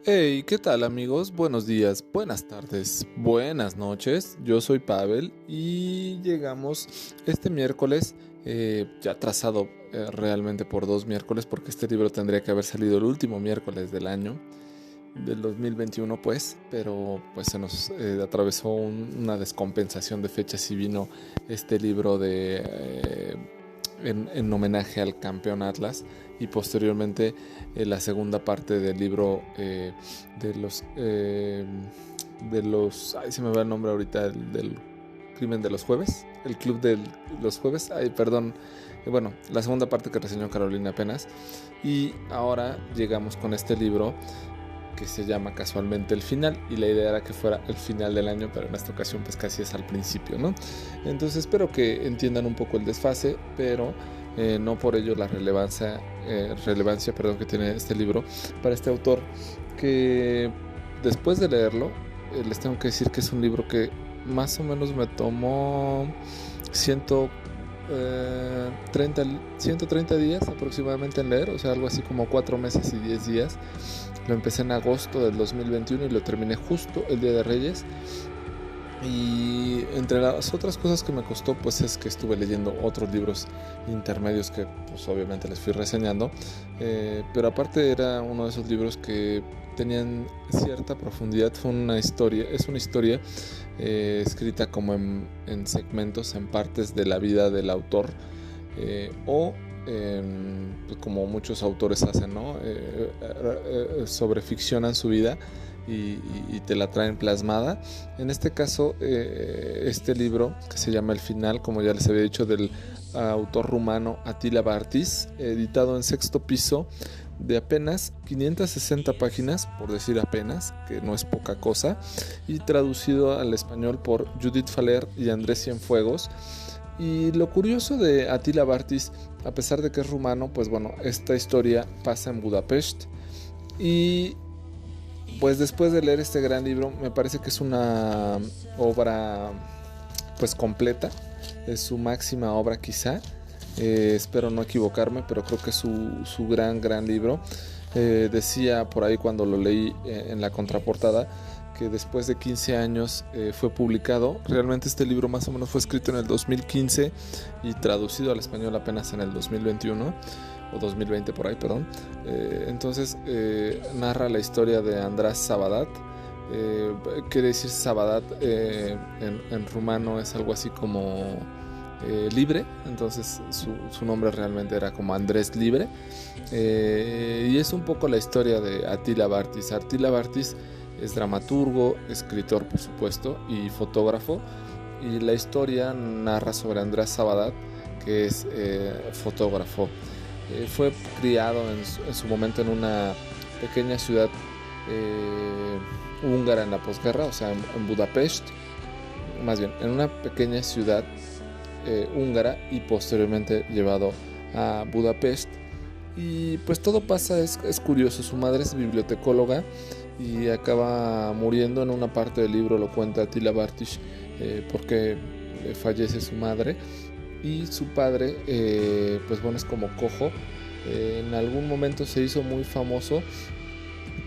Hey, ¿qué tal amigos? Buenos días, buenas tardes, buenas noches. Yo soy Pavel y llegamos este miércoles, ya atrasado realmente por 2 miércoles, porque este libro tendría que haber salido el último miércoles del año, del 2021 pues, pero pues se nos atravesó una descompensación de fechas y vino este libro en homenaje al campeón Atlas y posteriormente la segunda parte del libro de los ay, se me va el nombre ahorita del crimen de los jueves, el club de los jueves, ay, perdón, bueno, la segunda parte que reseñó Carolina apenas, y ahora llegamos con este libro que se llama casualmente El Final, y la idea era que fuera el final del año, pero en esta ocasión pues casi es al principio, ¿no? Entonces espero que entiendan un poco el desfase, pero no por ello la relevancia que tiene este libro para este autor, que después de leerlo, les tengo que decir que es un libro que más o menos me tomó 130 días aproximadamente en leer, o sea, algo así como 4 meses y 10 días. Lo empecé en agosto del 2021 y lo terminé justo el Día de Reyes. Y entre las otras cosas que me costó, pues es que estuve leyendo otros libros intermedios que pues obviamente les fui reseñando, pero aparte era uno de esos libros que tenían cierta profundidad. Es una historia escrita como en segmentos, en partes de la vida del autor, o pues como muchos autores hacen, ¿no? Sobreficcionan su vida y te la traen plasmada. En este caso, este libro que se llama El Final, como ya les había dicho, del autor rumano Attila Bartis, editado en Sexto Piso, de apenas 560 páginas, por decir apenas, que no es poca cosa, y traducido al español por Judith Faler y Andrés Cienfuegos. Y lo curioso de Attila Bartis, a pesar de que es rumano, pues bueno, esta historia pasa en Budapest. Y pues después de leer este gran libro, me parece que es una obra pues completa, es su máxima obra quizá, espero no equivocarme, pero creo que es su gran libro. Decía por ahí cuando lo leí en la contraportada que después de 15 años fue publicado. Realmente este libro más o menos fue escrito en el 2015 y traducido al español apenas en el 2021 o 2020 por ahí, perdón. Entonces narra la historia de András Savadat. Quiere decir Savadat en rumano es algo así como libre, entonces su nombre realmente era como Andrés Libre, y es un poco la historia de Attila Bartis. Attila Bartis es dramaturgo, escritor por supuesto y fotógrafo, y la historia narra sobre András Savadat, que es fotógrafo. Fue criado en su momento en una pequeña ciudad húngara en la posguerra, o sea en Budapest, más bien en una pequeña ciudad húngara, y posteriormente llevado a Budapest. Y pues todo pasa, es curioso. Su madre es bibliotecóloga y acaba muriendo. En una parte del libro lo cuenta Attila Bartis, porque fallece su madre, y su padre pues bueno, es como cojo. En algún momento se hizo muy famoso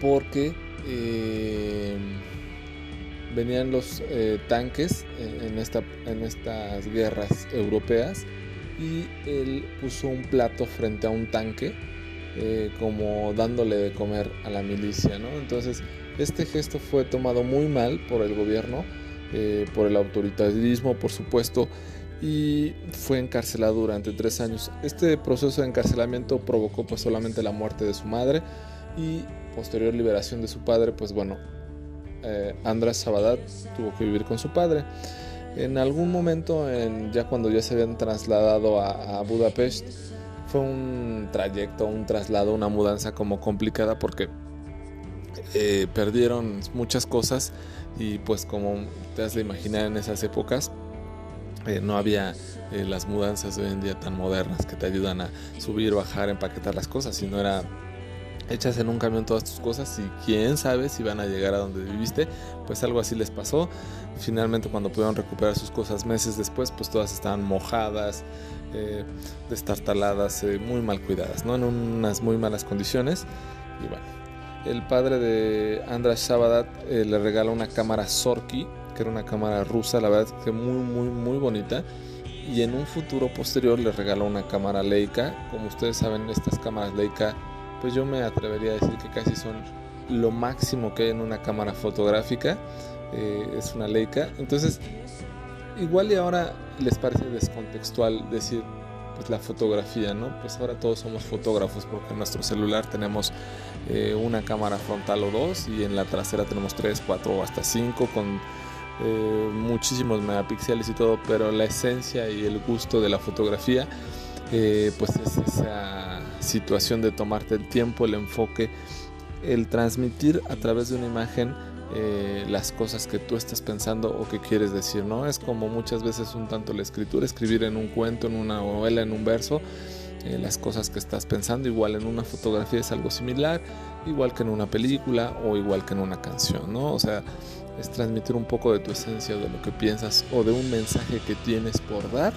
porque venían los tanques en estas guerras europeas, y él puso un plato frente a un tanque, como dándole de comer a la milicia, ¿no? Entonces este gesto fue tomado muy mal por el gobierno, por el autoritarismo por supuesto, y fue encarcelado durante 3 años. Este proceso de encarcelamiento provocó pues solamente la muerte de su madre y posterior liberación de su padre. Pues bueno, András Savadat tuvo que vivir con su padre. En algún momento, ya cuando ya se habían trasladado a Budapest, fue un trayecto, un traslado, una mudanza como complicada, porque perdieron muchas cosas, y pues como te has de imaginar en esas épocas, no había las mudanzas de hoy en día tan modernas que te ayudan a subir, bajar, empaquetar las cosas, sino era echas en un camión todas tus cosas y quién sabe si van a llegar a donde viviste. Pues algo así les pasó. Finalmente, cuando pudieron recuperar sus cosas meses después, pues todas estaban mojadas, destartaladas, muy mal cuidadas, ¿no? En unas muy malas condiciones. Y bueno, el padre de András Savadat le regala una cámara Zorki, que era una cámara rusa, la verdad que muy muy muy bonita, y en un futuro posterior le regaló una cámara Leica. Como ustedes saben, estas cámaras Leica, pues yo me atrevería a decir que casi son lo máximo que hay en una cámara fotográfica, es una Leica. Entonces igual y ahora les parece descontextual decir pues la fotografía, ¿no? Pues ahora todos somos fotógrafos porque en nuestro celular tenemos una cámara frontal o dos, y en la trasera tenemos 3, 4 o hasta 5 con muchísimos megapíxeles y todo, pero la esencia y el gusto de la fotografía pues es esa situación de tomarte el tiempo, el enfoque, el transmitir a través de una imagen las cosas que tú estás pensando o que quieres decir, ¿no? Es como muchas veces un tanto la escritura, escribir en un cuento, en una novela, en un verso, las cosas que estás pensando. Igual en una fotografía es algo similar, igual que en una película o igual que en una canción, ¿no? O sea, es transmitir un poco de tu esencia, de lo que piensas o de un mensaje que tienes por dar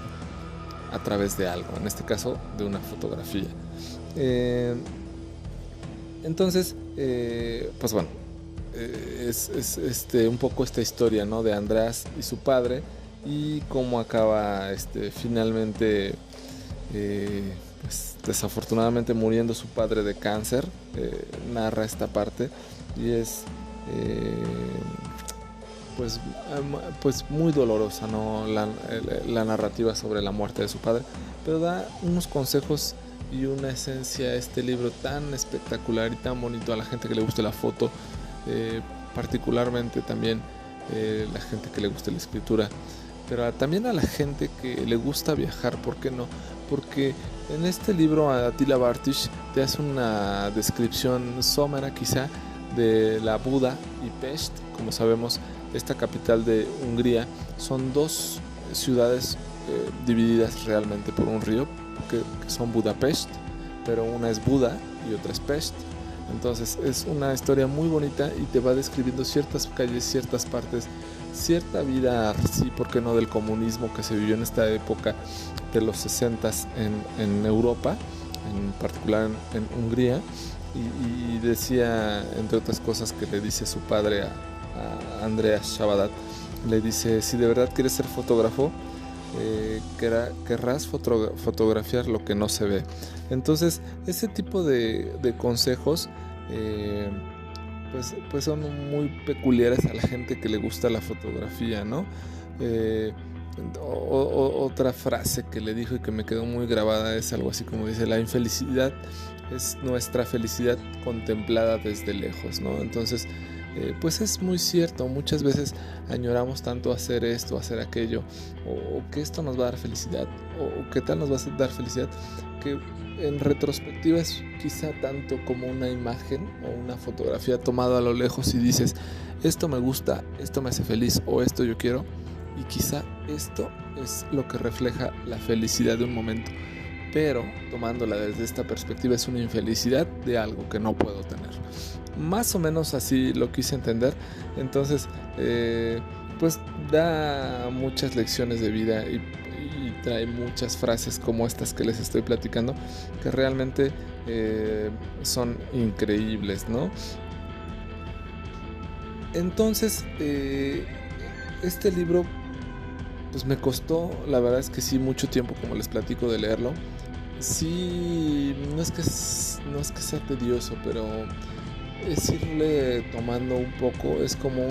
a través de algo, en este caso de una fotografía. Entonces, pues bueno, es un poco esta historia, ¿no? De András y su padre, y cómo acaba finalmente pues desafortunadamente muriendo su padre de cáncer. Narra esta parte y es pues muy dolorosa, ¿no? La narrativa sobre la muerte de su padre, pero da unos consejos y una esencia a este libro tan espectacular y tan bonito a la gente que le guste la foto, particularmente también la gente que le guste la escritura, pero también a la gente que le gusta viajar. ¿Por qué no? Porque en este libro Attila Bartis te hace una descripción somera quizá de la Buda y Pest. Como sabemos, esta capital de Hungría son dos ciudades divididas realmente por un río, que son Budapest, pero una es Buda y otra es Pest. Entonces es una historia muy bonita y te va describiendo ciertas calles, ciertas partes, cierta vida, sí, ¿por qué no?, del comunismo que se vivió en esta época de los 60s en Europa, en particular en Hungría. Y decía, entre otras cosas, que le dice su padre a András Savadat, le dice: si de verdad quieres ser fotógrafo, querrás fotografiar lo que no se ve. Entonces ese tipo de consejos pues son muy peculiares a la gente que le gusta la fotografía, ¿no? Otra frase que le dijo y que me quedó muy grabada es algo así como dice: la infelicidad es nuestra felicidad contemplada desde lejos, ¿no? Entonces pues es muy cierto. Muchas veces añoramos tanto hacer esto, hacer aquello, o que esto nos va a dar felicidad, o que tal nos va a dar felicidad, que en retrospectiva es quizá tanto como una imagen o una fotografía tomada a lo lejos y dices: esto me gusta, esto me hace feliz, o esto yo quiero, y quizá esto es lo que refleja la felicidad de un momento, pero tomándola desde esta perspectiva es una infelicidad de algo que no puedo tener. Más o menos así lo quise entender. Entonces pues da muchas lecciones de vida y trae muchas frases como estas que les estoy platicando, que realmente son increíbles, ¿no? Entonces este libro pues me costó, la verdad es que sí, mucho tiempo, como les platico, de leerlo. Sí, no es que sea tedioso, pero es irle tomando un poco. Es como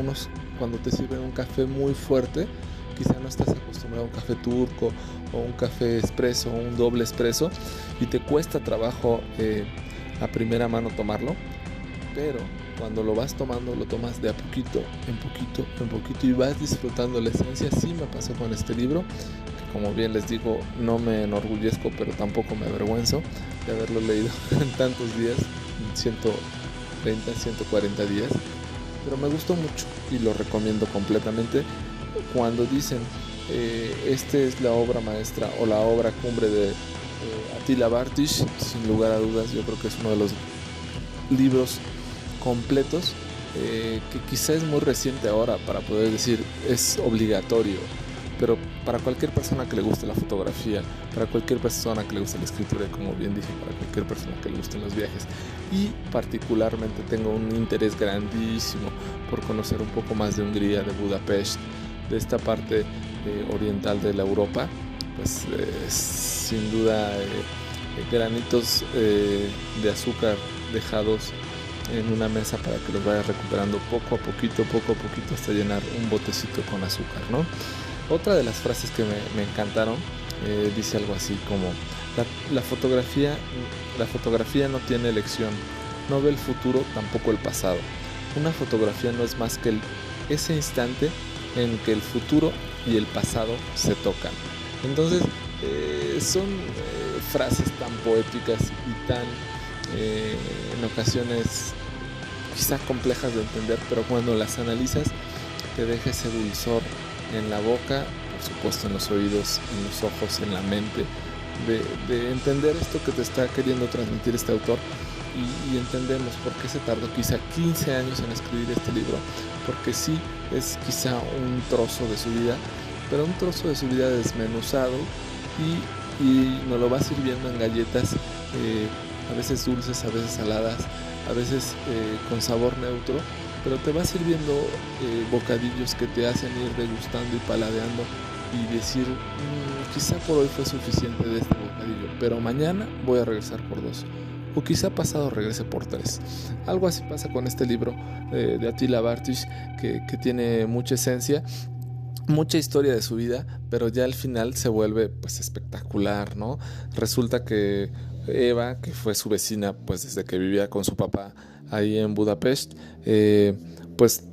cuando te sirven un café muy fuerte, quizá no estás acostumbrado a un café turco o un café expreso o un doble expreso, y te cuesta trabajo a primera mano tomarlo, pero cuando lo vas tomando, lo tomas de a poquito, en poquito, en poquito, y vas disfrutando la esencia. Sí me pasó con este libro, que como bien les digo, no me enorgullezco, pero tampoco me avergüenzo de haberlo leído en tantos días, 130, 140 días, pero me gustó mucho y lo recomiendo completamente. Cuando dicen esta es la obra maestra o la obra cumbre de Attila Bartis, sin lugar a dudas, yo creo que es uno de los libros completos que quizá es muy reciente ahora para poder decir es obligatorio pero para cualquier persona que le guste la fotografía, para cualquier persona que le guste la escritura, y como bien dije, para cualquier persona que le gusten los viajes. Y particularmente tengo un interés grandísimo por conocer un poco más de Hungría, de Budapest, de esta parte oriental de la Europa. Pues sin duda granitos de azúcar dejados en una mesa para que los vayas recuperando poco a poquito hasta llenar un botecito con azúcar, ¿no? Otra de las frases que me encantaron dice algo así como la fotografía no tiene elección, no ve el futuro, tampoco el pasado. Una fotografía no es más que ese instante en que el futuro y el pasado se tocan. Entonces son frases tan poéticas y tan en ocasiones quizá complejas de entender, pero cuando las analizas te deja ese dulzor en la boca, por supuesto en los oídos, en los ojos, en la mente, de entender esto que te está queriendo transmitir este autor. Y entendemos por qué se tardó quizá 15 años en escribir este libro, porque sí es quizá un trozo de su vida, pero un trozo de su vida desmenuzado y nos lo va sirviendo en galletas, a veces dulces, a veces saladas, a veces con sabor neutro, pero te va sirviendo bocadillos que te hacen ir degustando y paladeando y decir, quizá por hoy fue suficiente de este bocadillo, pero mañana voy a regresar por 2. O quizá pasado regrese por 3. Algo así pasa con este libro de Attila Bartosz, que tiene mucha esencia, mucha historia de su vida, pero ya al final se vuelve pues espectacular, ¿no? Resulta que Eva, que fue su vecina pues desde que vivía con su papá ahí en Budapest, pues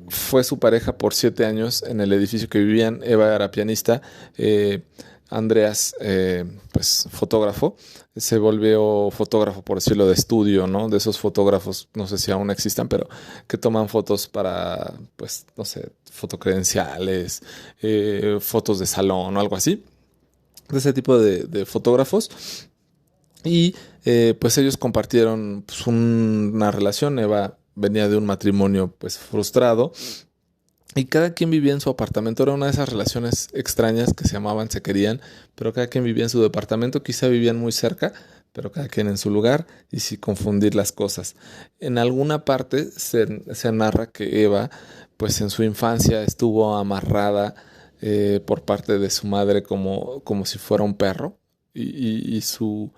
fue su pareja por 7 años en el edificio que vivían. Eva era pianista, Andreas, pues fotógrafo, se volvió fotógrafo, por decirlo, de estudio, ¿no? De esos fotógrafos, no sé si aún existan, pero que toman fotos para, pues, no sé, fotocredenciales, fotos de salón o algo así, de ese tipo de fotógrafos. Y pues ellos compartieron pues, una relación. Eva venía de un matrimonio pues frustrado, y cada quien vivía en su apartamento. Era una de esas relaciones extrañas que se amaban, se querían, pero cada quien vivía en su departamento. Quizá vivían muy cerca, pero cada quien en su lugar y sin confundir las cosas. En alguna parte se narra que Eva, pues en su infancia estuvo amarrada por parte de su madre como si fuera un perro, y su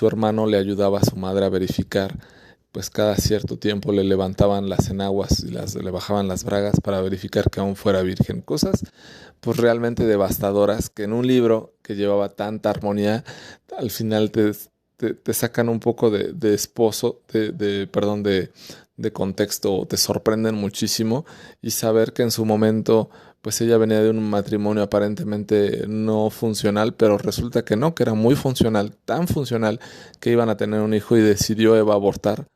hermano le ayudaba a su madre a verificar. Pues cada cierto tiempo le levantaban las enaguas y le bajaban las bragas para verificar que aún fuera virgen. Cosas pues realmente devastadoras que en un libro que llevaba tanta armonía, al final te sacan un poco de esposo, de contexto, te sorprenden muchísimo, y saber que en su momento pues ella venía de un matrimonio aparentemente no funcional, pero resulta que no, que era muy funcional, tan funcional que iban a tener un hijo, y decidió Eva abortar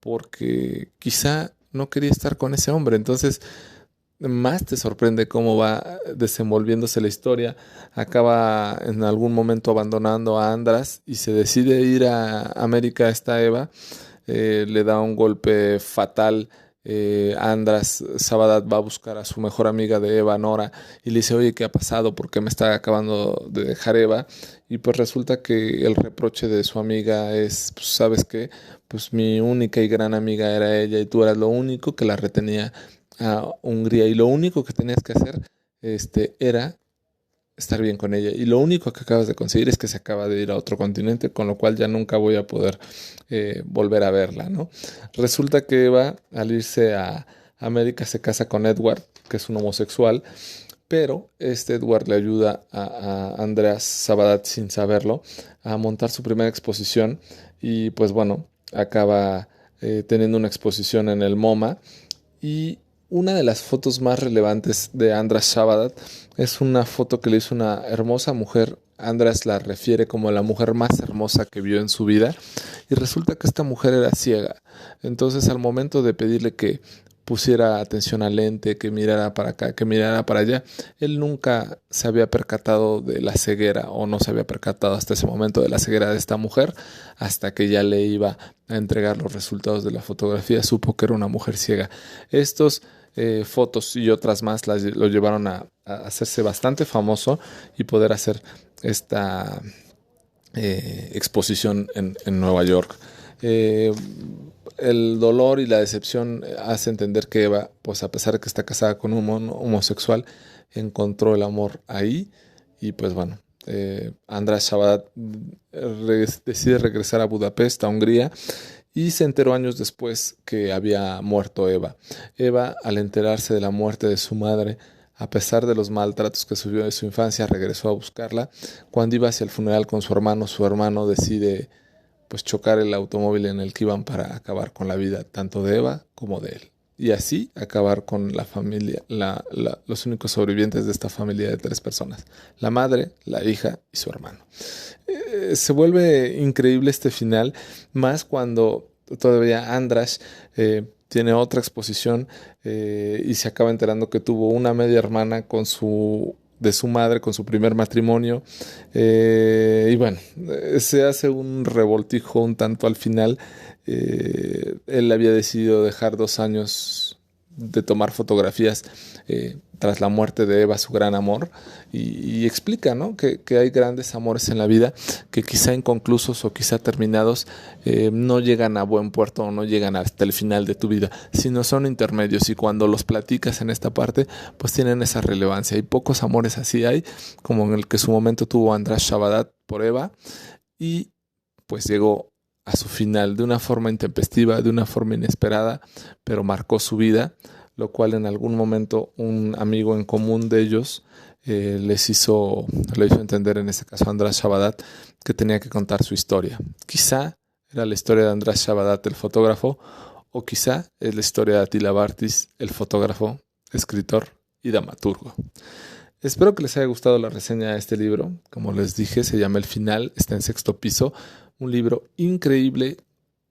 porque quizá no quería estar con ese hombre. Entonces, más te sorprende cómo va desenvolviéndose la historia. Acaba en algún momento abandonando a Andras y se decide ir a América. Esta Eva le da un golpe fatal. Andras Savadat va a buscar a su mejor amiga de Eva, Nora, y le dice, oye, ¿qué ha pasado? ¿Por qué me está acabando de dejar Eva? Y pues resulta que el reproche de su amiga es, pues, ¿sabes qué? Pues mi única y gran amiga era ella, y tú eras lo único que la retenía a Hungría, y lo único que tenías que hacer era estar bien con ella, y lo único que acabas de conseguir es que se acaba de ir a otro continente, con lo cual ya nunca voy a poder volver a verla, ¿no? Resulta que Eva, al irse a América, se casa con Edward, que es un homosexual, pero Edward le ayuda a Andreas Savadat, sin saberlo, a montar su primera exposición, y pues bueno, acaba teniendo una exposición en el MoMA. Y una de las fotos más relevantes de Andras Savadat es una foto que le hizo una hermosa mujer. Andras la refiere como la mujer más hermosa que vio en su vida, y resulta que esta mujer era ciega. Entonces, al momento de pedirle que pusiera atención al lente, que mirara para acá, que mirara para allá, él nunca se había percatado de la ceguera, o no se había percatado hasta ese momento de la ceguera de esta mujer, hasta que ya le iba a entregar los resultados de la fotografía, supo que era una mujer ciega. Estos fotos y otras más lo llevaron a hacerse bastante famoso y poder hacer esta exposición en Nueva York. Eh, el dolor y la decepción hace entender que Eva, pues a pesar de que está casada con un homosexual, encontró el amor ahí y pues bueno, András Savadat decide regresar a Budapest, a Hungría, y se enteró años después que había muerto Eva. Eva, al enterarse de la muerte de su madre, a pesar de los maltratos que sufrió en su infancia, regresó a buscarla. Cuando iba hacia el funeral con su hermano decide pues chocar el automóvil en el que iban para acabar con la vida tanto de Eva como de él. Y así acabar con la familia, los únicos sobrevivientes de esta familia de 3 personas: la madre, la hija y su hermano. Se vuelve increíble este final, más cuando todavía András tiene otra exposición y se acaba enterando que tuvo una media hermana de su madre, con su primer matrimonio. Y bueno, se hace un revoltijo un tanto al final. Él había decidido dejar 2 años de tomar fotografías tras la muerte de Eva, su gran amor, y explica, ¿no?, que hay grandes amores en la vida que quizá inconclusos o quizá terminados no llegan a buen puerto o no llegan hasta el final de tu vida, sino son intermedios, y cuando los platicas en esta parte pues tienen esa relevancia. Y pocos amores así hay, como en el que su momento tuvo András Savadat por Eva, y pues llegó a su final de una forma intempestiva, de una forma inesperada, pero marcó su vida, lo cual en algún momento un amigo en común de ellos le hizo entender, en este caso a András Savadat, que tenía que contar su historia. Quizá era la historia de András Savadat, el fotógrafo, o quizá es la historia de Attila Bartis, el fotógrafo, escritor y dramaturgo. Espero que les haya gustado la reseña de este libro. Como les dije, se llama El Final, está en 6º piso. Un libro increíble,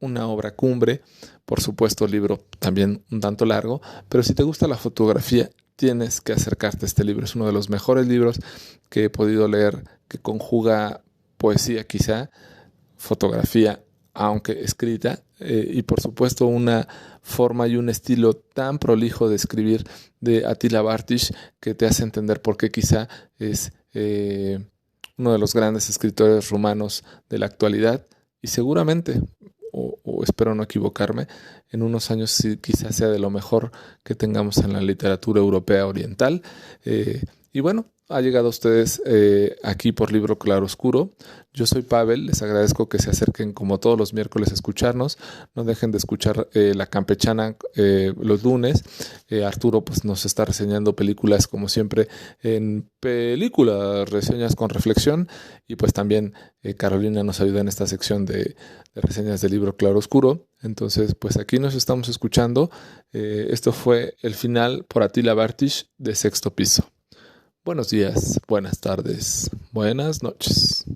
una obra cumbre. Por supuesto, libro también un tanto largo, pero si te gusta la fotografía, tienes que acercarte a este libro. Es uno de los mejores libros que he podido leer, que conjuga poesía quizá, fotografía, aunque escrita, y por supuesto una forma y un estilo tan prolijo de escribir de Attila Bartis, que te hace entender por qué quizá es uno de los grandes escritores rumanos de la actualidad, y seguramente, o espero no equivocarme, en unos años sí, quizás sea de lo mejor que tengamos en la literatura europea oriental. Y bueno, ha llegado a ustedes aquí por Libro Claroscuro. Yo soy Pavel, les agradezco que se acerquen como todos los miércoles a escucharnos. No dejen de escuchar La Campechana los lunes. Arturo pues nos está reseñando películas como siempre en Reseñas con Reflexión, y pues también Carolina nos ayuda en esta sección de reseñas del Libro Claroscuro. Entonces pues aquí nos estamos escuchando. Esto fue El Final por Attila Bartis, de 6º piso. Buenos días, buenas tardes, buenas noches.